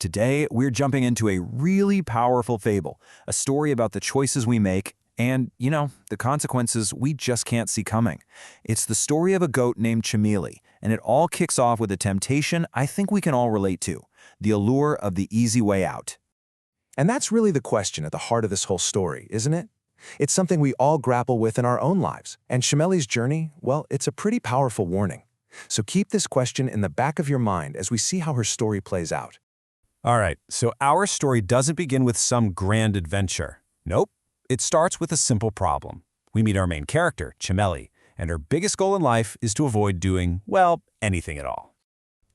Today, we're jumping into a really powerful fable, a story about the choices we make and, the consequences we just can't see coming. It's the story of a goat named Chamele, and it all kicks off with a temptation I think we can all relate to, the allure of the easy way out. And that's really the question at the heart of this whole story, isn't it? It's something we all grapple with in our own lives. And Chamele's journey, well, it's a pretty powerful warning. So keep this question in the back of your mind as we see how her story plays out. All right, so our story doesn't begin with some grand adventure. Nope. It starts with a simple problem. We meet our main character, Chamele, and her biggest goal in life is to avoid doing, well, anything at all.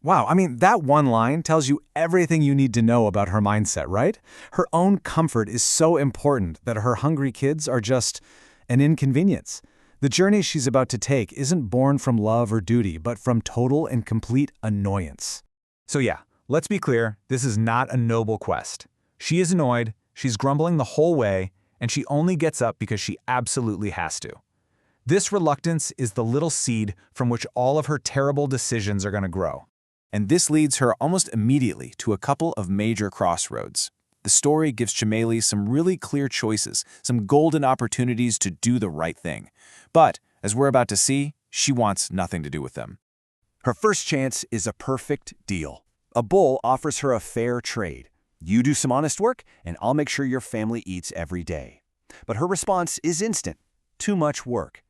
Wow, that one line tells you everything you need to know about her mindset, right? Her own comfort is so important that her hungry kids are just an inconvenience. The journey she's about to take isn't born from love or duty, but from total and complete annoyance. So yeah, let's be clear, this is not a noble quest. She is annoyed, she's grumbling the whole way, and she only gets up because she absolutely has to. This reluctance is the little seed from which all of her terrible decisions are going to grow. And this leads her almost immediately to a couple of major crossroads. The story gives Chamele some really clear choices, some golden opportunities to do the right thing. But, as we're about to see, she wants nothing to do with them. Her first chance is a perfect deal. A bull offers her a fair trade. You do some honest work, and I'll make sure your family eats every day. But her response is instant. Too much work.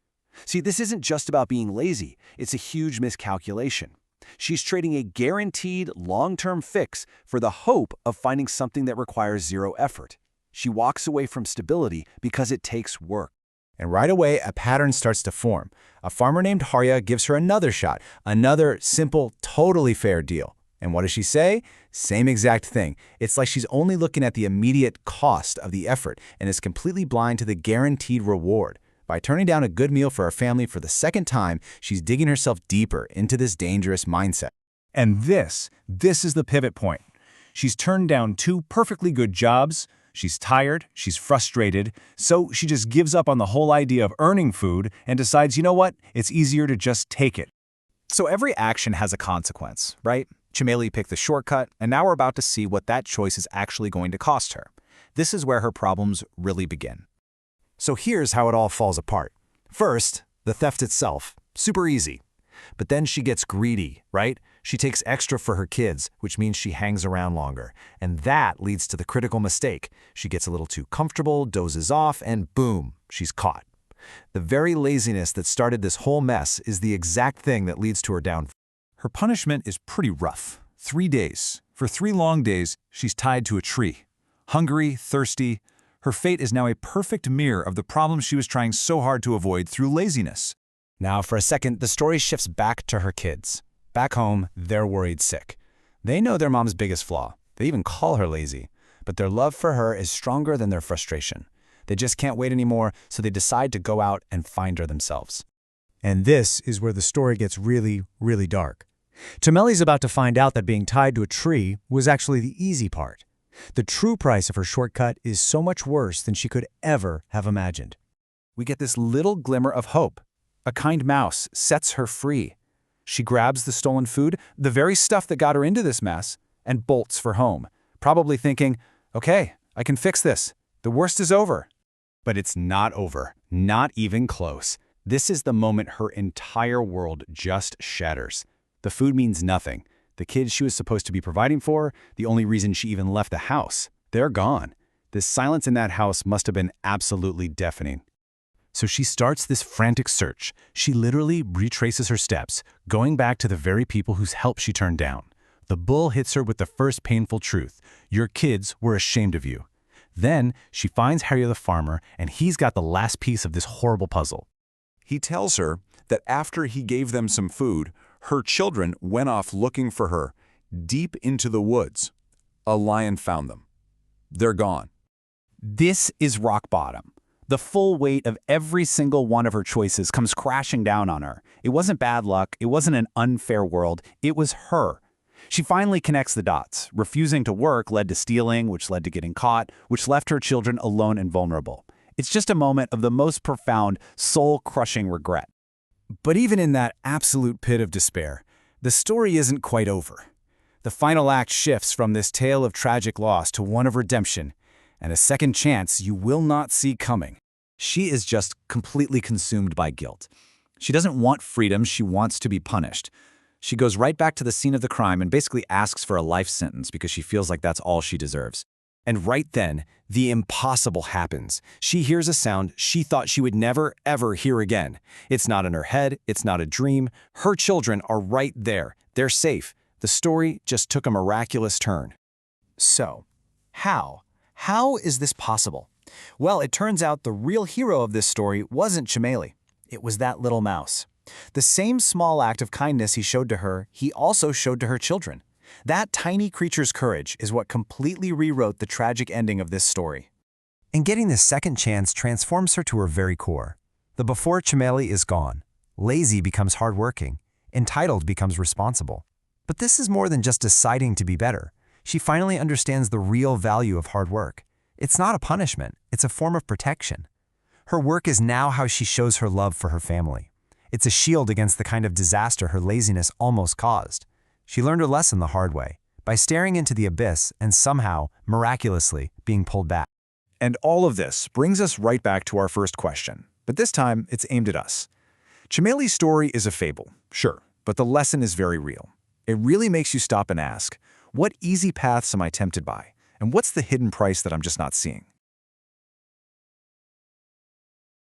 See, this isn't just about being lazy. It's a huge miscalculation. She's trading a guaranteed long-term fix for the hope of finding something that requires zero effort. She walks away from stability because it takes work. And right away, a pattern starts to form. A farmer named Harya gives her another shot, another simple, totally fair deal. And what does she say? Same exact thing. It's like she's only looking at the immediate cost of the effort and is completely blind to the guaranteed reward. By turning down a good meal for her family for the second time, she's digging herself deeper into this dangerous mindset. And this is the pivot point. She's turned down two perfectly good jobs, she's tired, she's frustrated, so she just gives up on the whole idea of earning food and decides, you know what, it's easier to just take it. So every action has a consequence, right? Chamele picked the shortcut, and now we're about to see what that choice is actually going to cost her. This is where her problems really begin. So here's how it all falls apart. First, the theft itself. Super easy. But then she gets greedy, right? She takes extra for her kids, which means she hangs around longer. And that leads to the critical mistake. She gets a little too comfortable, dozes off, and boom, she's caught. The very laziness that started this whole mess is the exact thing that leads to her downfall. Her punishment is pretty rough. 3 days. For 3 long days, she's tied to a tree. Hungry, thirsty. Her fate is now a perfect mirror of the problems she was trying so hard to avoid through laziness. Now, for a second, the story shifts back to her kids. Back home, they're worried sick. They know their mom's biggest flaw. They even call her lazy. But their love for her is stronger than their frustration. They just can't wait anymore, so they decide to go out and find her themselves. And this is where the story gets really, really dark. Chamele's about to find out that being tied to a tree was actually the easy part. The true price of her shortcut is so much worse than she could ever have imagined. We get this little glimmer of hope. A kind mouse sets her free. She grabs the stolen food, the very stuff that got her into this mess, and bolts for home, probably thinking, okay, I can fix this. The worst is over. But it's not over. Not even close. This is the moment her entire world just shatters. The food means nothing. The kids she was supposed to be providing for, the only reason she even left the house, they're gone. The silence in that house must have been absolutely deafening. So she starts this frantic search. She literally retraces her steps, going back to the very people whose help she turned down. The bull hits her with the first painful truth. Your kids were ashamed of you. Then she finds Harya the farmer, and he's got the last piece of this horrible puzzle. He tells her that after he gave them some food, her children went off looking for her, deep into the woods. A lion found them. They're gone. This is rock bottom. The full weight of every single one of her choices comes crashing down on her. It wasn't bad luck, it wasn't an unfair world, it was her. She finally connects the dots. Refusing to work led to stealing, which led to getting caught, which left her children alone and vulnerable. It's just a moment of the most profound, soul-crushing regret. But even in that absolute pit of despair, the story isn't quite over. The final act shifts from this tale of tragic loss to one of redemption, and a second chance you will not see coming. She is just completely consumed by guilt. She doesn't want freedom, she wants to be punished. She goes right back to the scene of the crime and basically asks for a life sentence because she feels like that's all she deserves. And right then, the impossible happens. She hears a sound she thought she would never, ever hear again. It's not in her head, it's not a dream. Her children are right there. They're safe. The story just took a miraculous turn. So, how? How is this possible? Well, it turns out the real hero of this story wasn't Chameli. It was that little mouse. The same small act of kindness he showed to her, he also showed to her children. That tiny creature's courage is what completely rewrote the tragic ending of this story. And getting this second chance transforms her to her very core. The before Chameli is gone. Lazy becomes hardworking. Entitled becomes responsible. But this is more than just deciding to be better. She finally understands the real value of hard work. It's not a punishment, it's a form of protection. Her work is now how she shows her love for her family. It's a shield against the kind of disaster her laziness almost caused. She learned her lesson the hard way, by staring into the abyss and somehow, miraculously, being pulled back. And all of this brings us right back to our first question, but this time it's aimed at us. Chameli's story is a fable, sure, but the lesson is very real. It really makes you stop and ask, what easy paths am I tempted by? And what's the hidden price that I'm just not seeing?